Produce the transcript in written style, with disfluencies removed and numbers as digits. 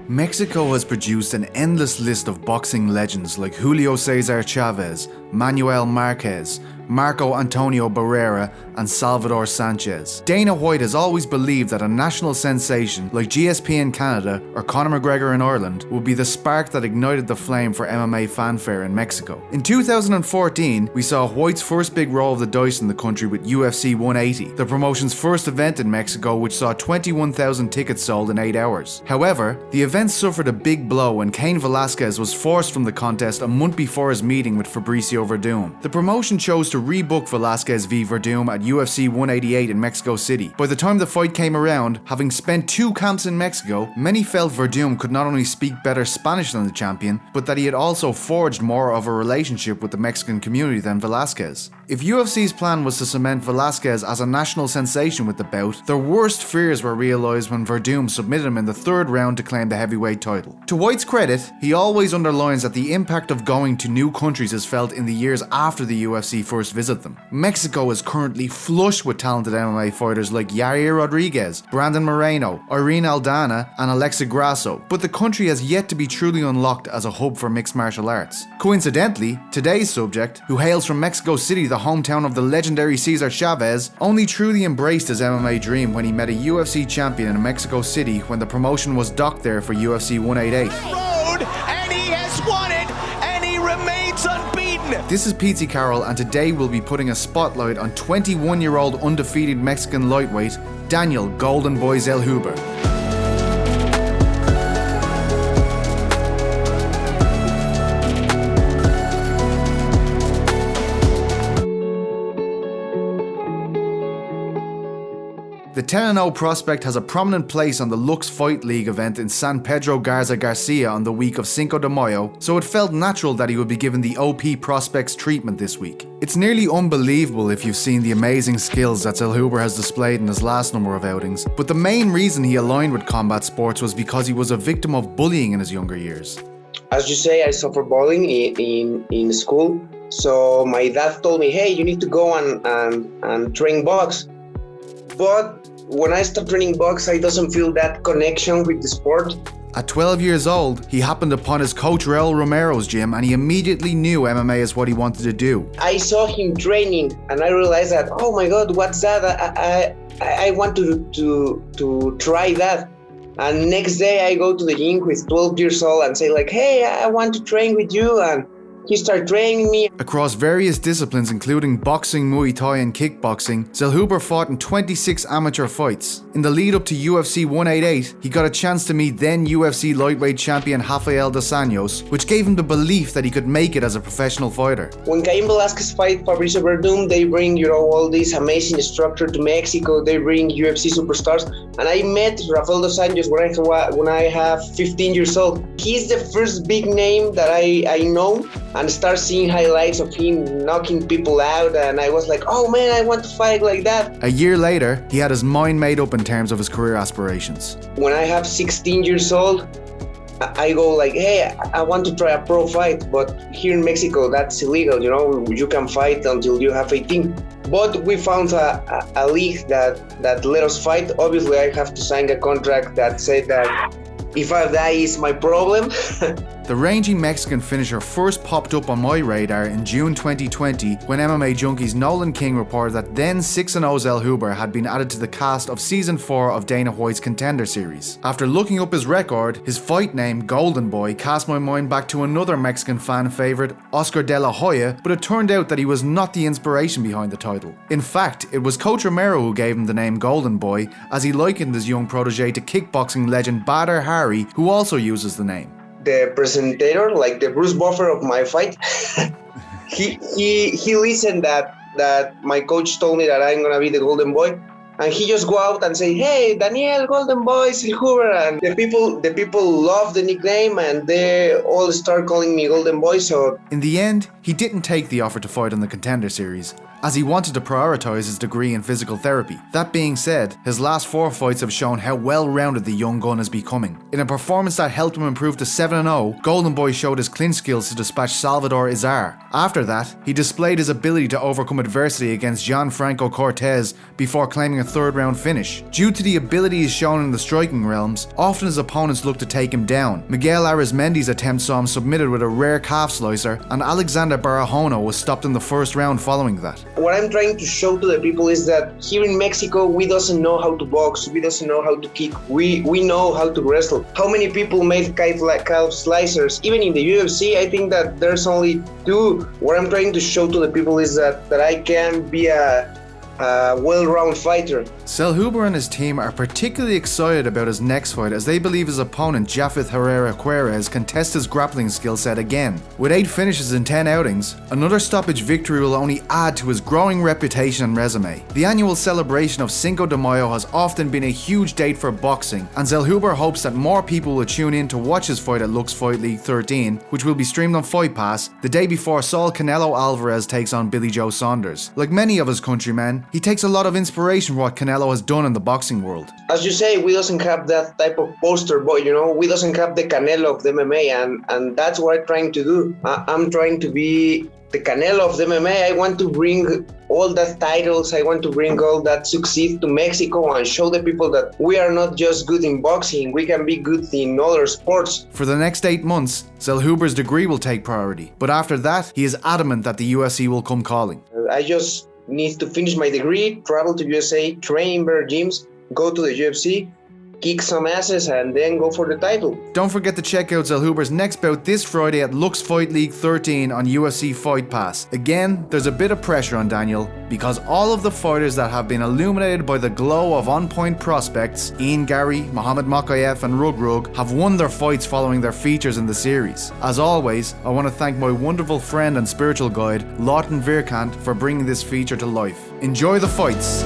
Mexico has produced an endless list of boxing legends like Julio Cesar Chavez, Manuel Marquez, Marco Antonio Barrera, and Salvador Sanchez. Dana White has always believed that a national sensation like GSP in Canada or Conor McGregor in Ireland would be the spark that ignited the flame for MMA fanfare in Mexico. In 2014, we saw White's first big roll of the dice in the country with UFC 180, the promotion's first event in Mexico, which saw 21,000 tickets sold in 8 hours. However, the event suffered a big blow when Cain Velasquez was forced from the contest a month before his meeting with Fabricio Verdum. The promotion chose to rebook Velasquez v Verdum at UFC 188 in Mexico City. By the time the fight came around, having spent 2 camps in Mexico, many felt Verdum could not only speak better Spanish than the champion, but that he had also forged more of a relationship with the Mexican community than Velasquez. If UFC's plan was to cement Velasquez as a national sensation with the bout, their worst fears were realised when Verdum submitted him in the 3rd round to claim the heavyweight title. To White's credit, he always underlines that the impact of going to new countries is felt in the years after the UFC first visit them. Mexico is currently flush with talented MMA fighters like Yair Rodriguez, Brandon Moreno, Irene Aldana, and Alexa Grasso, but the country has yet to be truly unlocked as a hub for mixed martial arts. Coincidentally, today's subject, who hails from Mexico City, the hometown of the legendary Cesar Chavez, only truly embraced his MMA dream when he met a UFC champion in Mexico City when the promotion was docked there for UFC 188. Road, and he has won it, and he remains unbeaten. This is Pete Carroll, and today we'll be putting a spotlight on 21-year-old undefeated Mexican lightweight Daniel Golden Boy Zellhuber. The 10-0 prospect has a prominent place on the Lux Fight League event in San Pedro Garza Garcia on the week of Cinco de Mayo, so it felt natural that he would be given the OP Prospects treatment this week. It's nearly unbelievable if you've seen the amazing skills that Zellhuber has displayed in his last number of outings, but the main reason he aligned with combat sports was because he was a victim of bullying in his younger years. As you say, I suffered bullying in school, so my dad told me, hey, you need to go and train box. But when I start training box, I doesn't feel that connection with the sport. At 12 years old, he happened upon his coach Raul Romero's gym and he immediately knew MMA is what he wanted to do. I saw him training and I realized that, oh my God, what's that? I want to try that. And next day I go to the gym with 12 years old and say like, hey, I want to train with you. And he started training me. Across various disciplines including boxing, Muay Thai and kickboxing, Zellhuber fought in 26 amateur fights. In the lead up to UFC 188, he got a chance to meet then UFC lightweight champion Rafael dos Anjos, which gave him the belief that he could make it as a professional fighter. When Cain Velasquez fight Fabricio Verdum, they bring, all this amazing structure to Mexico. They bring UFC superstars. And I met Rafael dos Anjos when I have 15 years old. He's the first big name that I know, and start seeing highlights of him knocking people out, and I was like, oh man, I want to fight like that. A year later, he had his mind made up in terms of his career aspirations. When I have 16 years old, I go like, hey, I want to try a pro fight, but here in Mexico, that's illegal, you can fight until you have 18. But we found a league that let us fight. Obviously, I have to sign a contract that said that if I die is my problem. The rangy Mexican finisher first popped up on my radar in June 2020 when MMA Junkie's Nolan King reported that then 6-0 Zellhuber had been added to the cast of Season 4 of Dana White's Contender series. After looking up his record, his fight name, Golden Boy, cast my mind back to another Mexican fan favourite, Oscar de la Hoya, but it turned out that he was not the inspiration behind the title. In fact, it was Coach Romero who gave him the name Golden Boy, as he likened his young protege to kickboxing legend Badr Hari, who also uses the name. The presenter, like the Bruce Buffer of my fight, he listened that my coach told me that I'm gonna be the Golden Boy, and he just go out and say, hey, Daniel Golden Boy Zellhuber, and the people love the nickname and they all start calling me Golden Boy. So in the end, he didn't take the offer to fight on the Contender series, as he wanted to prioritise his degree in physical therapy. That being said, his last 4 fights have shown how well-rounded the young gun is becoming. In a performance that helped him improve to 7-0, Golden Boy showed his clinch skills to dispatch Salvador Izar. After that, he displayed his ability to overcome adversity against Gianfranco Cortez before claiming a 3rd round finish. Due to the abilities shown in the striking realms, often his opponents looked to take him down. Miguel Arizmendi's attempt saw him submitted with a rare calf slicer, and Alexander Barahona was stopped in the 1st round following that. What I'm trying to show to the people is that here in Mexico, we doesn't know how to box, we doesn't know how to kick, we know how to wrestle. How many people make calf slicers? Even in the UFC, I think that there's only 2. What I'm trying to show to the people is that I can be a well-rounded fighter. Zellhuber and his team are particularly excited about his next fight as they believe his opponent Jafeth Herrera Querez can test his grappling skill set again. With 8 finishes in 10 outings, another stoppage victory will only add to his growing reputation and resume. The annual celebration of Cinco de Mayo has often been a huge date for boxing, and Zellhuber hopes that more people will tune in to watch his fight at Lux Fight League 13, which will be streamed on Fight Pass the day before Saul Canelo Alvarez takes on Billy Joe Saunders. Like many of his countrymen, he takes a lot of inspiration from what Canelo has done in the boxing world. As you say, we doesn't have that type of poster boy, we doesn't have the Canelo of the MMA, and that's what I'm trying to do. I'm trying to be the Canelo of the MMA. I want to bring all that titles, I want to bring all that succeed to Mexico and show the people that we are not just good in boxing, we can be good in other sports. For the next 8 months, Zellhuber's degree will take priority, but after that, he is adamant that the UFC will come calling. I just need to finish my degree, travel to USA, train in better gyms, go to the UFC, kick some asses, and then go for the title. Don't forget to check out Zellhuber's next bout this Friday at Lux Fight League 13 on UFC Fight Pass. Again, there's a bit of pressure on Daniel because all of the fighters that have been illuminated by the glow of on-point prospects, Ian Gary, Mohamed Mokayev and Rug, have won their fights following their features in the series. As always, I want to thank my wonderful friend and spiritual guide, Lawton Virkant, for bringing this feature to life. Enjoy the fights!